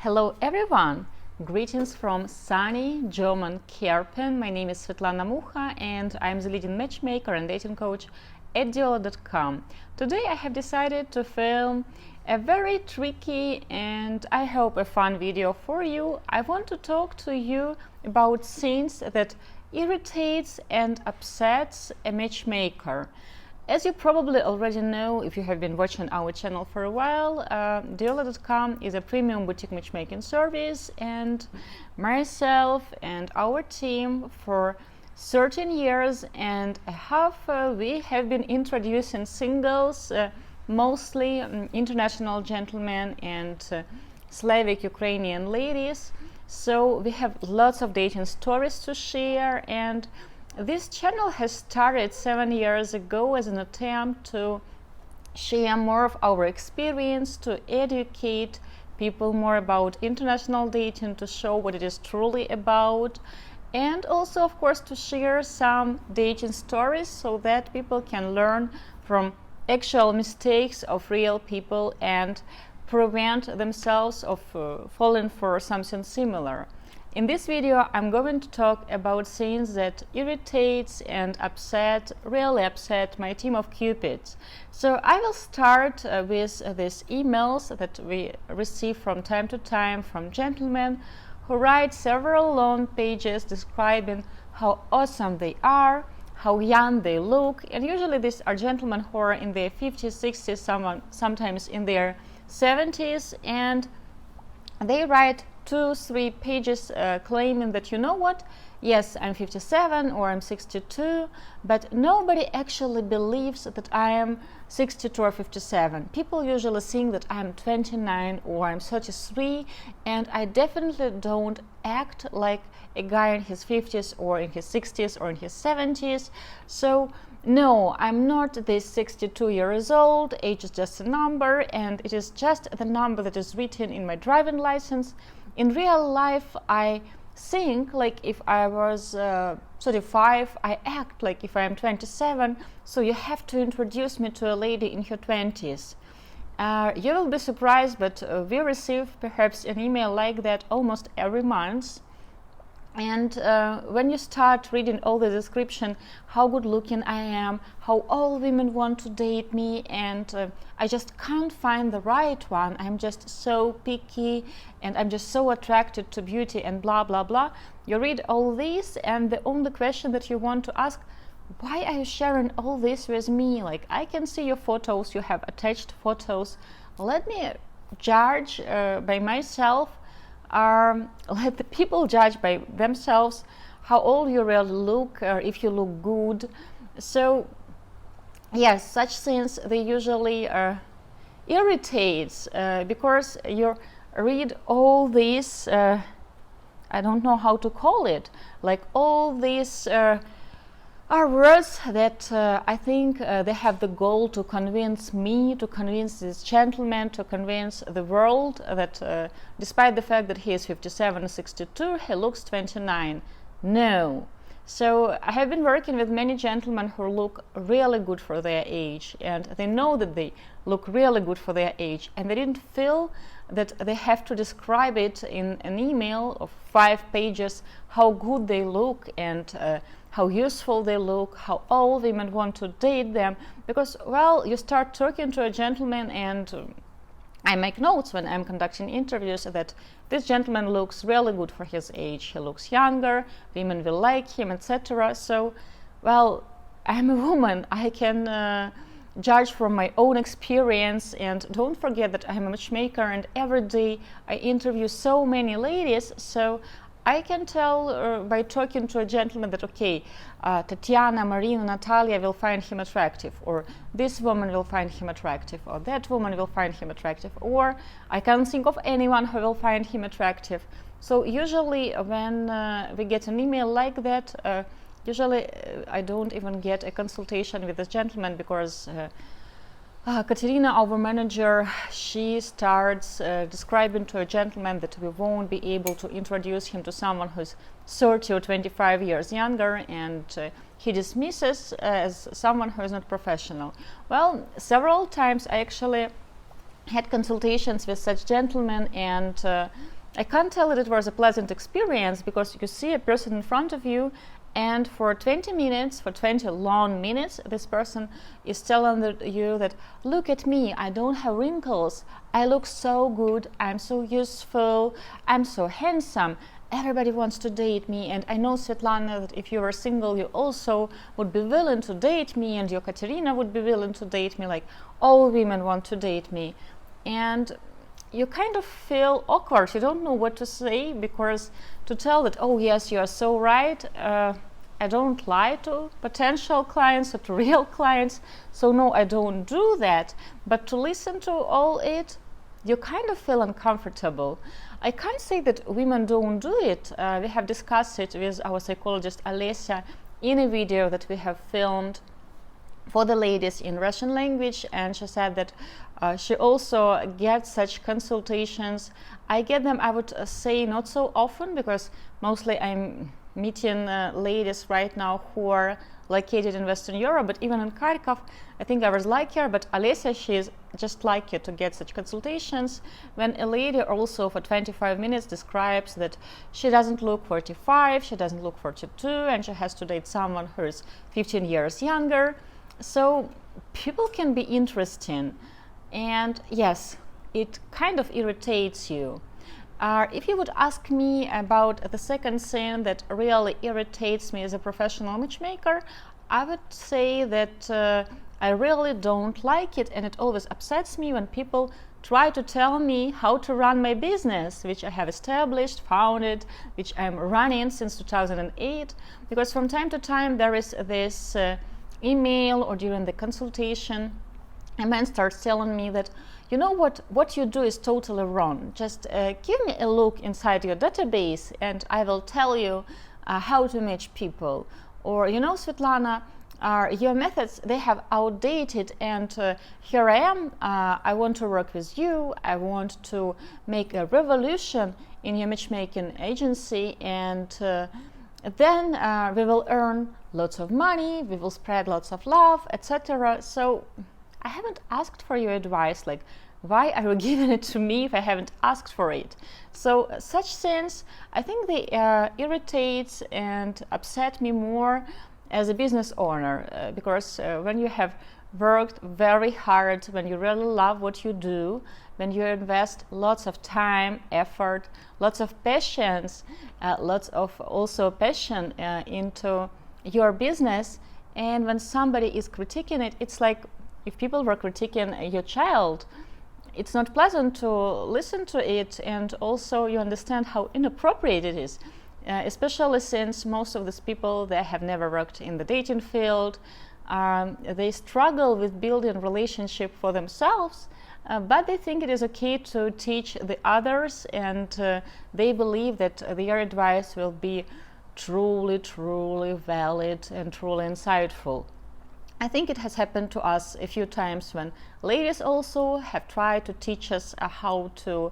Hello everyone! Greetings from sunny German Kerpen. My name is Svetlana Mucha and I'm the leading matchmaker and dating coach at Diolli.com. Today I have decided to film a very tricky and I hope a fun video for you. I want to talk to you about things that irritates and upsets a matchmaker. As you probably already know, if you have been watching our channel for a while, Diolli.com is a premium boutique matchmaking service, and myself and our team for 13 years and a half we have been introducing singles, mostly international gentlemen and Slavic Ukrainian ladies. So we have lots of dating stories to share, and this channel has started 7 years ago as an attempt to share more of our experience, to educate people more about international dating, to show what it is truly about, and also, of course, to share some dating stories so that people can learn from actual mistakes of real people and prevent themselves of falling for something similar. In this video, I'm going to talk about things that irritates and really upset my team of cupids. So I will start with these emails that we receive from time to time from gentlemen who write several long pages describing how awesome they are, how young they look, and usually these are gentlemen who are in their 50s, 60s, sometimes in their 70s, and they write 2-3 pages claiming that, you know what, yes, I'm 57 or I'm 62, but nobody actually believes that I am 62 or 57. People usually think that I'm 29 or I'm 33, and I definitely don't act like a guy in his 50s or in his 60s or in his 70s. So no, I'm not this 62 years old. Age is just a number, and it is just the number that is written in my driving license. In real life, I think like if I was 35, I act like if I am 27, so you have to introduce me to a lady in her 20s. You will be surprised, but we receive perhaps an email like that almost every month. And when you start reading all the description, how good looking I am, how all women want to date me, and I just can't find the right one, I'm just so picky and I'm just so attracted to beauty and blah blah blah. You read all this, and the only question that you want to ask, why are you sharing all this with me? Like, I can see your photos, you have attached photos. Let me judge by myself. Let the people judge by themselves how old you really look, or if you look good. So yes, such things, they usually irritates because you read all these I don't know how to call it, like all these are words that I think they have the goal to convince me, to convince this gentleman, to convince the world that despite the fact that he is 57 or 62, he looks 29. No. So I have been working with many gentlemen who look really good for their age, and they know that they look really good for their age, and they didn't feel that they have to describe it in an email of 5 pages how good they look and how useful they look, how all women want to date them, because, well, you start talking to a gentleman, and I make notes when I'm conducting interviews that this gentleman looks really good for his age, he looks younger, women will like him, etc. So, well, I'm a woman, I can judge from my own experience, and don't forget that I'm a matchmaker, and every day I interview so many ladies, so I can tell by talking to a gentleman that, okay, Tatiana, Marina, Natalia will find him attractive, or this woman will find him attractive, or that woman will find him attractive, or I can't think of anyone who will find him attractive. So usually when we get an email like that, usually I don't even get a consultation with this gentleman, because Katerina, our manager, she starts describing to a gentleman that we won't be able to introduce him to someone who's 30 or 25 years younger, and he dismisses as someone who is not professional. Well, several times I actually had consultations with such gentlemen, and I can't tell that it was a pleasant experience, because you see a person in front of you, and for 20 minutes, for 20 long minutes, this person is telling you that, look at me, I don't have wrinkles, I look so good, I'm so useful, I'm so handsome, everybody wants to date me, and I know, Svetlana, that if you were single, you also would be willing to date me, and your Katerina would be willing to date me, like all women want to date me. And you kind of feel awkward, you don't know what to say, because to tell that, oh yes, you are so right, I don't lie to potential clients or to real clients, so no, I don't do that. But to listen to all it, you kind of feel uncomfortable. I can't say that women don't do it. We have discussed it with our psychologist Alessia in a video that we have filmed for the ladies in Russian language, and she said that she also gets such consultations. I get them, I would say, not so often, because mostly I'm meeting ladies right now who are located in Western Europe, but even in Kharkov, I think I was like her, but Alessia, she is just like you to get such consultations. When a lady also for 25 minutes describes that she doesn't look 45, she doesn't look 42, and she has to date someone who is 15 years younger. So people can be interesting, and yes, it kind of irritates you. If you would ask me about the second thing that really irritates me as a professional matchmaker, I would say that I really don't like it, and it always upsets me when people try to tell me how to run my business, which I have established, founded, which I'm running since 2008, because from time to time there is this email or during the consultation, a man starts telling me that, you know what you do is totally wrong. Just give me a look inside your database and I will tell you how to match people. Or, you know, Svetlana, your methods, they have outdated, and here I am, I want to work with you, I want to make a revolution in your matchmaking agency, and then we will earn lots of money, we will spread lots of love, etc. So I haven't asked for your advice, like, why are you giving it to me if I haven't asked for it? So such things, I think they irritate and upset me more as a business owner, because when you have worked very hard, when you really love what you do, when you invest lots of time, effort, lots of patience, lots of also passion into your business, and when somebody is critiquing it, it's like if people were critiquing your child. It's not pleasant to listen to it, and also you understand how inappropriate it is, especially since most of these people, they have never worked in the dating field. They struggle with building a relationship for themselves, but they think it is okay to teach the others, and they believe that their advice will be truly valid and truly insightful. I think it has happened to us a few times when ladies also have tried to teach us how to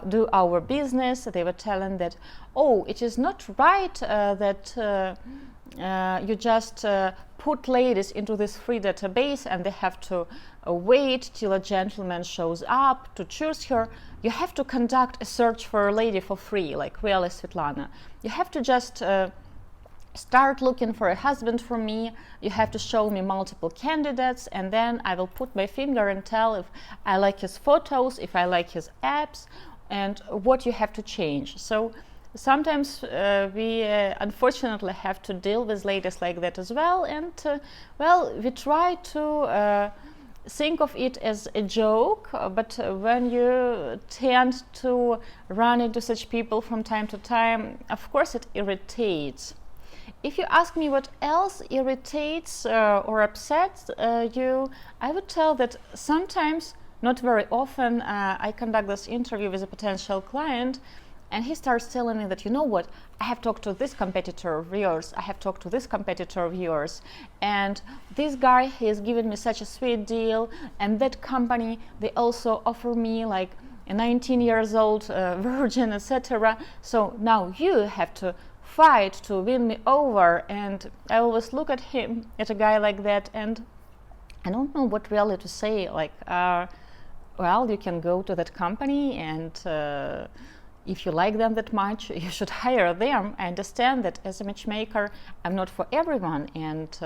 do our business. They were telling that, oh, it is not right that you just put ladies into this free database and they have to wait till a gentleman shows up to choose her. You have to conduct a search for a lady for free, like really, Svetlana. You have to just start looking for a husband for me. You have to show me multiple candidates, and then I will put my finger and tell if I like his photos, if I like his apps, and what you have to change. So sometimes we unfortunately have to deal with ladies like that as well, and well, we try to think of it as a joke, but when you tend to run into such people from time to time, of course it irritates. If you ask me what else irritates or upsets you, I would tell that sometimes, not very often, I conduct this interview with a potential client, and he starts telling me that, you know what, I have talked to this competitor of yours, I have talked to this competitor of yours, and this guy, he has given me such a sweet deal, and that company, they also offer me like a 19 years old virgin, etc. So now you have to fight to win me over. And I always look at him, at a guy like that, and I don't know what really to say, like well, you can go to that company, and if you like them that much, you should hire them. I understand that as a matchmaker, I'm not for everyone, and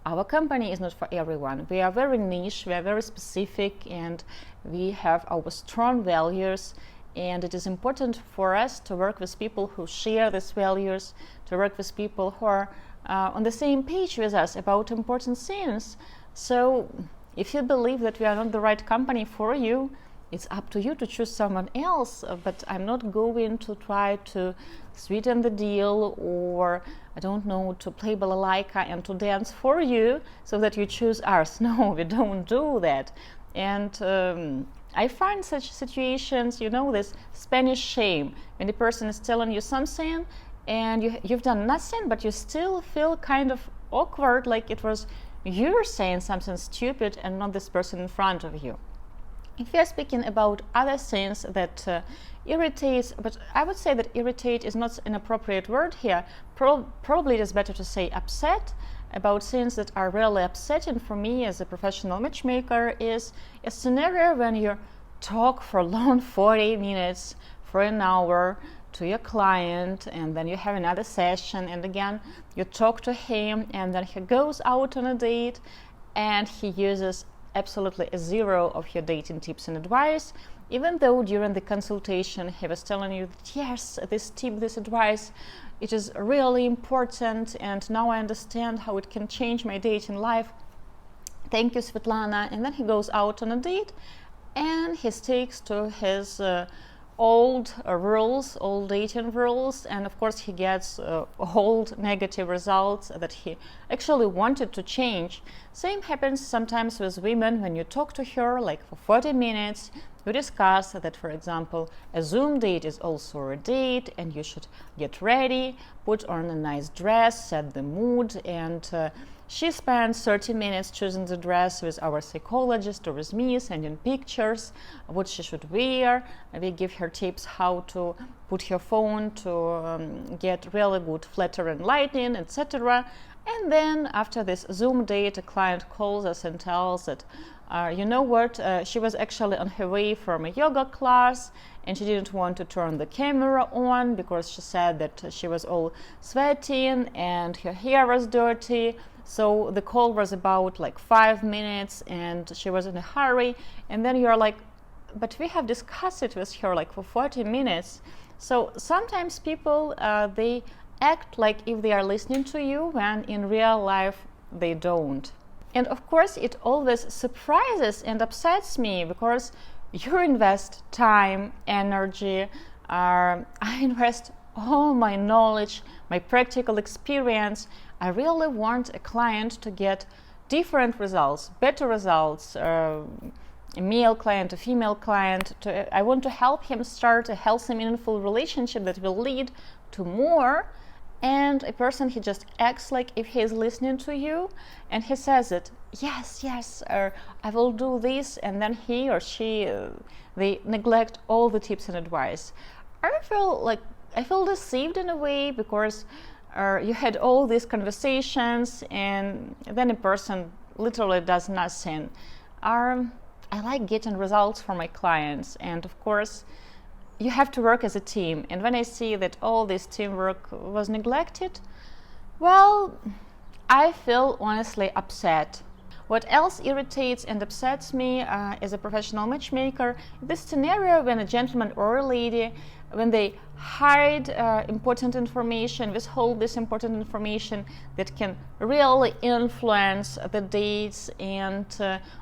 our company is not for everyone. We are very niche, we are very specific, and we have our strong values, and it is important for us to work with people who share these values, to work with people who are on the same page with us about important things. So if you believe that we are not the right company for you, it's up to you to choose someone else, but I'm not going to try to sweeten the deal, or I don't know, to play balalaika and to dance for you so that you choose us. No, we don't do that. And I find such situations, you know, this Spanish shame, when the person is telling you something and you've done nothing, but you still feel kind of awkward, like it was you're saying something stupid and not this person in front of you. If we are speaking about other things that irritates, but I would say that irritate is not an appropriate word here. Probably it is better to say upset. About things that are really upsetting for me as a professional matchmaker is a scenario when you talk for long 40 minutes, for an hour, to your client, and then you have another session, and again you talk to him, and then he goes out on a date and he uses absolutely a zero of your dating tips and advice, even though during the consultation he was telling you that yes, this tip, this advice, it is really important, and now I understand how it can change my dating life. Thank you, Svetlana. And then he goes out on a date and he sticks to his old rules, old dating rules, and of course he gets old negative results that he actually wanted to change. Same happens sometimes with women. When you talk to her like for 40 minutes, you discuss that, for example, a Zoom date is also a date, and you should get ready, put on a nice dress, set the mood, and she spends 30 minutes choosing the dress with our psychologist or with me, sending pictures of what she should wear. We give her tips how to put her phone to get really good flattering lighting, etc. And then after this Zoom date, a client calls us and tells that, you know what, she was actually on her way from a yoga class and she didn't want to turn the camera on because she said that she was all sweating and her hair was dirty. So the call was about like 5 minutes and she was in a hurry. And then you're like, but we have discussed it with her like for 40 minutes. So sometimes people, they act like if they are listening to you when in real life they don't. And of course it always surprises and upsets me because you invest time, energy, I invest all my knowledge, my practical experience. I really want a client to get different results, better results, a male client, a female client. I want to help him start a healthy, meaningful relationship that will lead to more. And a person, he just acts like if he is listening to you and he says it, yes, I will do this, and then he or she, they neglect all the tips and advice. I feel deceived in a way because you had all these conversations and then a person literally does nothing. I like getting results for my clients, and of course you have to work as a team. And when I see that all this teamwork was neglected, well, I feel honestly upset. What else irritates and upsets me as a professional matchmaker, this scenario when a gentleman or a lady, when they hide important information, withhold this important information that can really influence the dates. And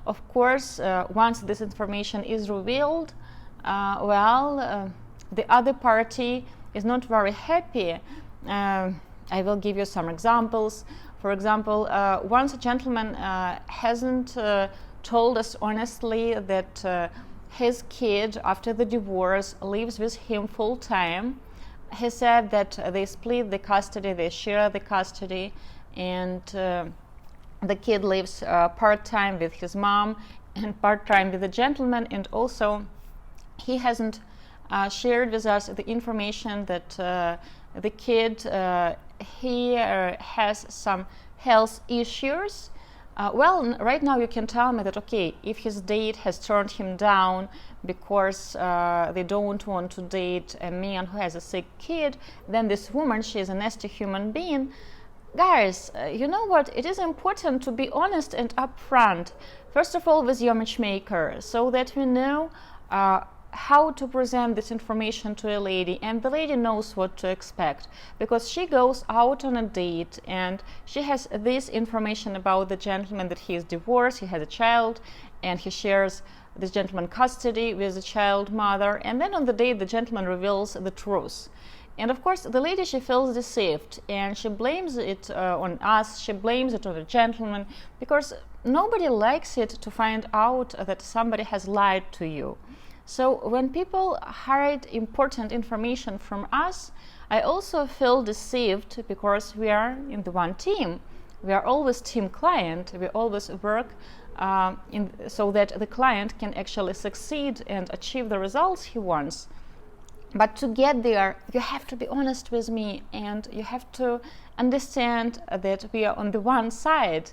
of course, once this information is revealed, the other party is not very happy. I will give you some examples. For example, once a gentleman hasn't told us honestly that his kid, after the divorce, lives with him full time. He said that they split the custody, they share the custody, and the kid lives part-time with his mom and part-time with the gentleman. And also he hasn't shared with us the information that the kid he has some health issues, Well, right now you can tell me that, okay, if his date has turned him down because they don't want to date a man who has a sick kid, then this woman, she is a nasty human being. Guys, you know what? It is important to be honest and upfront. First of all, with your matchmaker, so that we know how to present this information to a lady, and the lady knows what to expect, because she goes out on a date and she has this information about the gentleman, that he is divorced, he has a child, and he shares this gentleman custody with the child mother, and then on the date the gentleman reveals the truth. And of course the lady, she feels deceived and she blames it on us, she blames it on the gentleman, because nobody likes it to find out that somebody has lied to you. So when people hide important information from us, I also feel deceived, because we are in the one team. We are always team client. We always work so that the client can actually succeed and achieve the results he wants. But to get there, you have to be honest with me, and you have to understand that we are on the one side.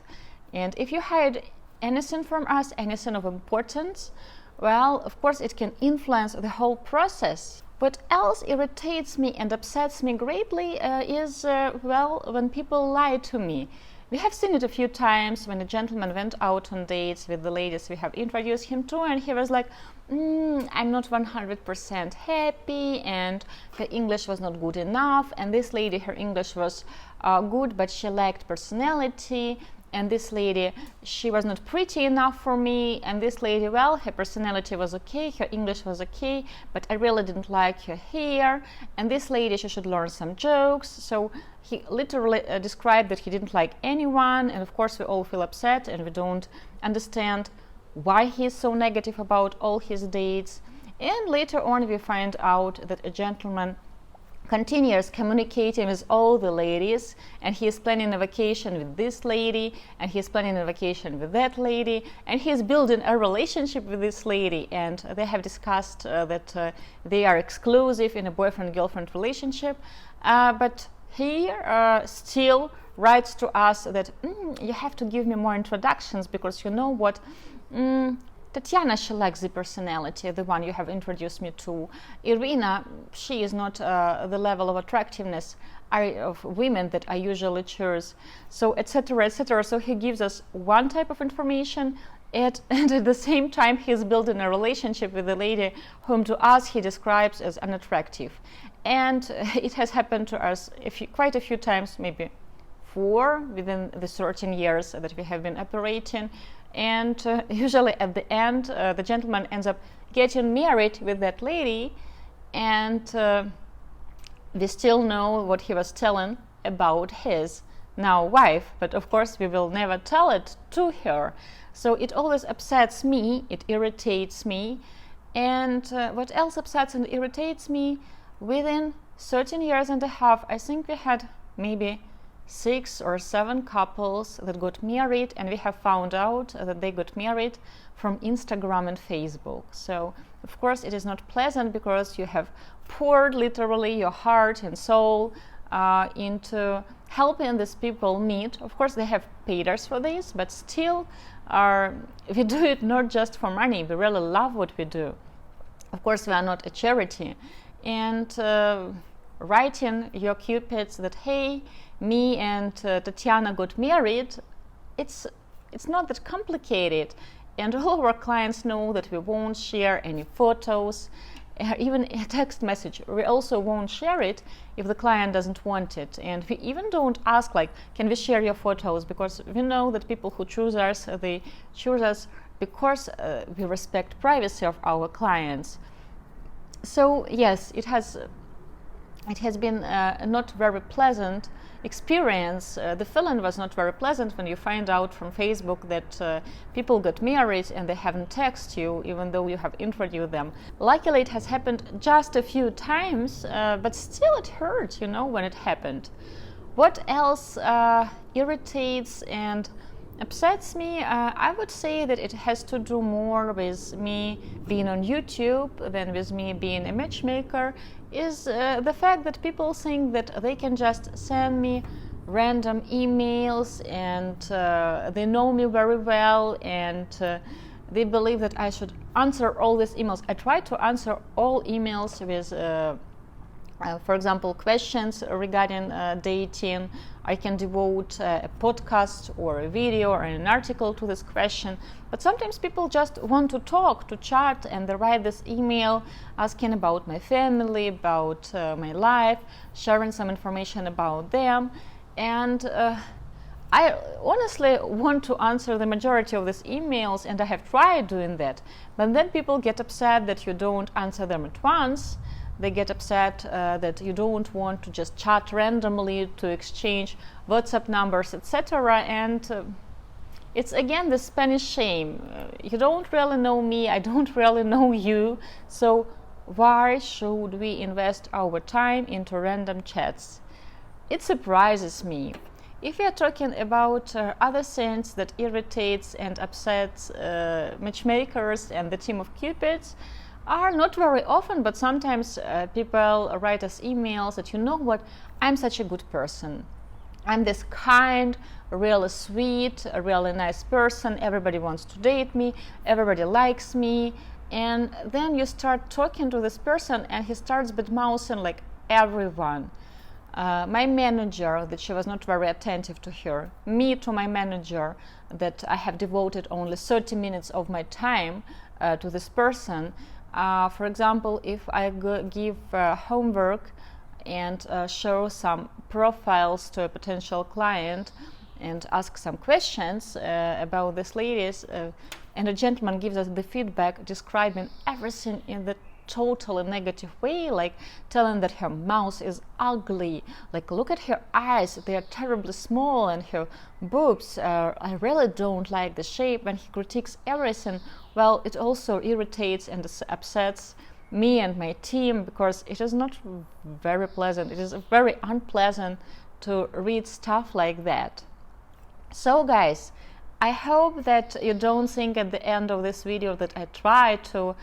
And if you hide anything from us, anything of importance, well, of course, it can influence the whole process. What else irritates me and upsets me greatly is, well, when people lie to me. We have seen it a few times when a gentleman went out on dates with the ladies we have introduced him to, and he was like, I'm not 100% happy, and her English was not good enough, and this lady, her English was good, but she lacked personality. And this lady, she was not pretty enough for me, and this lady, well, her personality was okay, her English was okay, but I really didn't like her hair, and this lady, she should learn some jokes. So he literally described that he didn't like anyone, and of course we all feel upset and we don't understand why he is so negative about all his dates. And later on we find out that a gentleman continues communicating with all the ladies, and he is planning a vacation with this lady, and he is planning a vacation with that lady, and he is building a relationship with this lady, and they have discussed that they are exclusive in a boyfriend-girlfriend relationship, but he still writes to us that you have to give me more introductions, because you know what, Tatiana, she lacks the personality, the one you have introduced me to. Irina, she is not the level of attractiveness of women that I usually choose. So, etc., etc. So he gives us one type of information, and at the same time he's building a relationship with the lady whom to us he describes as unattractive. And it has happened to us quite a few times, maybe 4 within the 13 years that we have been operating. And usually at the end, the gentleman ends up getting married with that lady, and we still know what he was telling about his now wife, but of course we will never tell it to her. So it always upsets me, it irritates me. And what else upsets and irritates me? Within 13 years and a half, I think we had maybe 6 or 7 couples that got married, and we have found out that they got married from Instagram and Facebook. So of course it is not pleasant, because you have poured literally your heart and soul into helping these people meet. Of course they have paid us for this, but still we do it not just for money. We really love what we do. Of course we are not a charity. And writing your cupids that, hey, me and Tatiana got married, it's not that complicated. And all of our clients know that we won't share any photos, even a text message. We also won't share it if the client doesn't want it. And we even don't ask, like, can we share your photos? Because we know that people who choose us, they choose us because we respect privacy of our clients. So yes, it has been a not very pleasant experience. The feeling was not very pleasant when you find out from Facebook that people got married and they haven't texted you, even though you have introduced them. Luckily, it has happened just a few times, but still it hurt, when it happened. What else irritates and upsets me? I would say that it has to do more with me being on YouTube than with me being a matchmaker, is the fact that people think that they can just send me random emails, and they know me very well, and they believe that I should answer all these emails. I try to answer all emails with for example, questions regarding dating. I can devote a podcast or a video or an article to this question. But sometimes people just want to talk, to chat, and they write this email asking about my family, about my life, sharing some information about them. And I honestly want to answer the majority of these emails, and I have tried doing that. But then people get upset that you don't answer them at once. They get upset that you don't want to just chat randomly, to exchange WhatsApp numbers, etc. And it's again the Spanish shame. You don't really know me, I don't really know you, so why should we invest our time into random chats? It surprises me. If we are talking about other things that irritates and upsets matchmakers and the team of Cupids, are not very often, but sometimes people write us emails that, you know what, I'm such a good person. I'm this kind, really sweet, a really nice person. Everybody wants to date me. Everybody likes me. And then you start talking to this person and he starts bad-mouthing like everyone. My manager, that she was not very attentive to her. Me to my manager, that I have devoted only 30 minutes of my time to this person. For example, if I give homework and show some profiles to a potential client and ask some questions about these ladies, and a gentleman gives us the feedback describing everything in the totally negative way, like telling that her mouth is ugly, like look at her eyes, they are terribly small, and her boobs, I really don't like the shape, and he critiques everything. Well, it also irritates and upsets me and my team, because it is not very pleasant. It is very unpleasant to read stuff like that. So guys, I hope that you don't think at the end of this video that I try to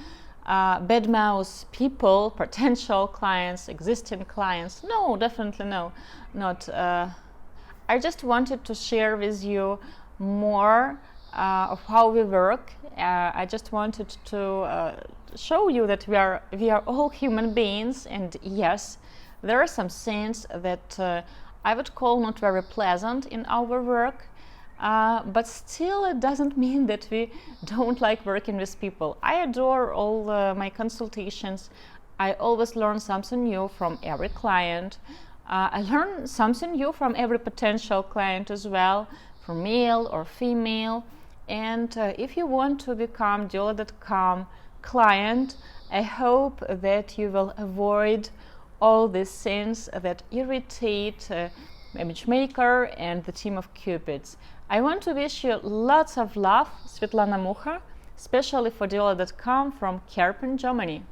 badmouth people, potential clients, existing clients. No, definitely no, not. I just wanted to share with you more of how we work. I just wanted to show you that we are all human beings, and yes, there are some things that I would call not very pleasant in our work. But still, it doesn't mean that we don't like working with people. I adore all my consultations. I always learn something new from every client. I learn something new from every potential client as well, from male or female. And if you want to become Diolli.com client, I hope that you will avoid all these things that irritate a matchmaker and the team of Cupids. I want to wish you lots of love, Svetlana Mucha, especially for Diolli.com from Kerpen, Germany.